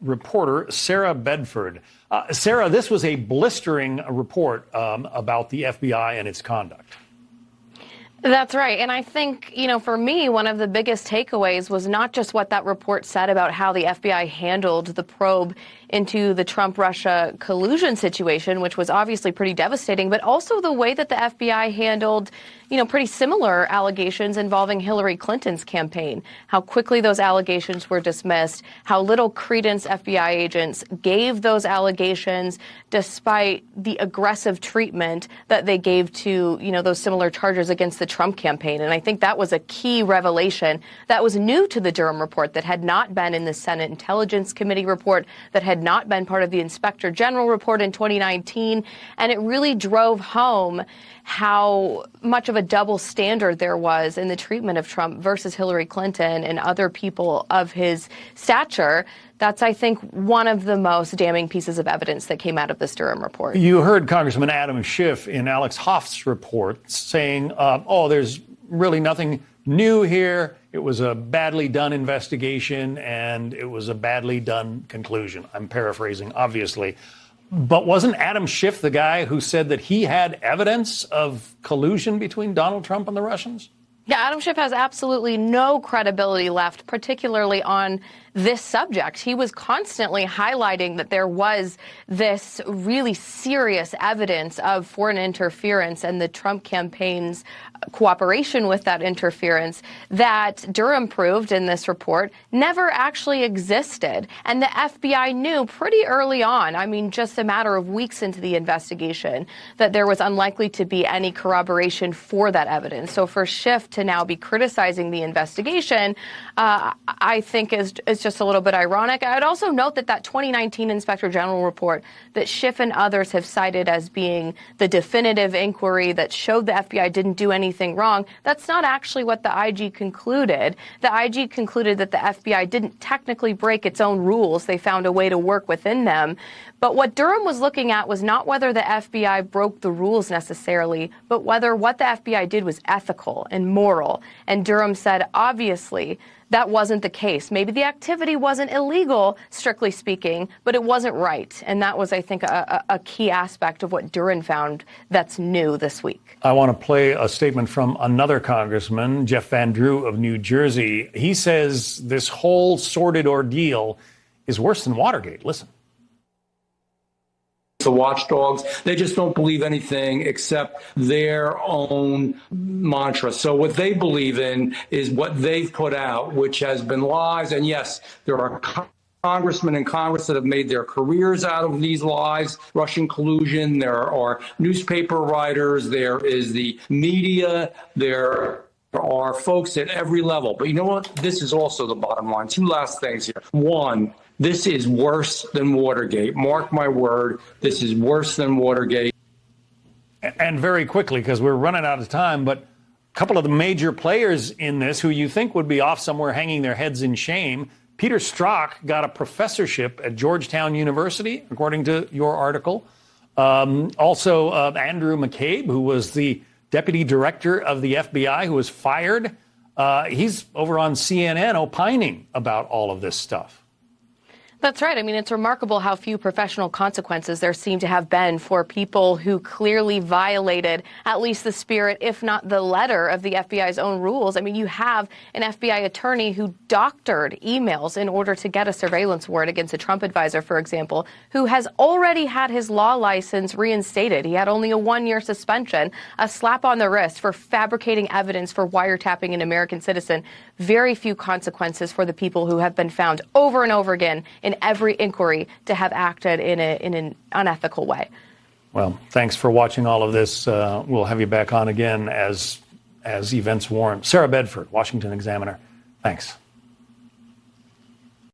reporter Sarah Bedford. Sarah, this was a blistering report about the FBI and its conduct. That's right. And I think, for me, one of the biggest takeaways was not just what that report said about how the FBI handled the probe into the Trump-Russia collusion situation, which was obviously pretty devastating, but also the way that the FBI handled, pretty similar allegations involving Hillary Clinton's campaign, how quickly those allegations were dismissed, how little credence FBI agents gave those allegations, despite the aggressive treatment that they gave to, those similar charges against the Trump campaign. And I think that was a key revelation that was new to the Durham report, that had not been in the Senate Intelligence Committee report, that had not been part of the Inspector General report in 2019. And it really drove home how much of a double standard there was in the treatment of Trump versus Hillary Clinton and other people of his stature. That's, I think, one of the most damning pieces of evidence that came out of this Durham report. You heard Congressman Adam Schiff in Alex Hoff's report saying, there's really nothing new here. It was a badly done investigation and it was a badly done conclusion. I'm paraphrasing, obviously. But wasn't Adam Schiff the guy who said that he had evidence of collusion between Donald Trump and the Russians? Yeah, Adam Schiff has absolutely no credibility left, particularly on this subject. He was constantly highlighting that there was this really serious evidence of foreign interference and the Trump campaign's cooperation with that interference that Durham proved in this report never actually existed. And the FBI knew pretty early on, just a matter of weeks into the investigation, that there was unlikely to be any corroboration for that evidence. So for Schiff to now be criticizing the investigation, I think is just a little bit ironic. I'd also note that 2019 Inspector General report that Schiff and others have cited as being the definitive inquiry that showed the FBI didn't do anything wrong, that's not actually what the IG concluded. The IG concluded that the FBI didn't technically break its own rules. They found a way to work within them. But what Durham was looking at was not whether the FBI broke the rules necessarily, but whether what the FBI did was ethical and moral. And Durham said, obviously, that wasn't the case. Maybe the activity wasn't illegal, strictly speaking, but it wasn't right. And that was, I think, a key aspect of what Durham found that's new this week. I want to play a statement from another congressman, Jeff Van Drew of New Jersey. He says this whole sordid ordeal is worse than Watergate. Listen. The watchdogs, they just don't believe anything except their own mantra. So what they believe in is what they've put out, which has been lies. And yes, there are congressmen in Congress that have made their careers out of these lies, Russian collusion. There are newspaper writers. There is the media. There are folks at every level. But you know what? This is also the bottom line. Two last things here. One, this is worse than Watergate. Mark my word, this is worse than Watergate. And very quickly, because we're running out of time, but a couple of the major players in this who you think would be off somewhere hanging their heads in shame. Peter Strzok got a professorship at Georgetown University, according to your article. Also, Andrew McCabe, who was the deputy director of the FBI, who was fired. He's over on CNN opining about all of this stuff. That's right. It's remarkable how few professional consequences there seem to have been for people who clearly violated at least the spirit, if not the letter, of the FBI's own rules. You have an FBI attorney who doctored emails in order to get a surveillance warrant against a Trump advisor, for example, who has already had his law license reinstated. He had only a 1-year suspension, a slap on the wrist for fabricating evidence for wiretapping an American citizen. Very few consequences for the people who have been found over and over again in every inquiry to have acted in an unethical way. Well, thanks for watching all of this. We'll have you back on again as events warrant. Sarah Bedford, Washington Examiner. Thanks.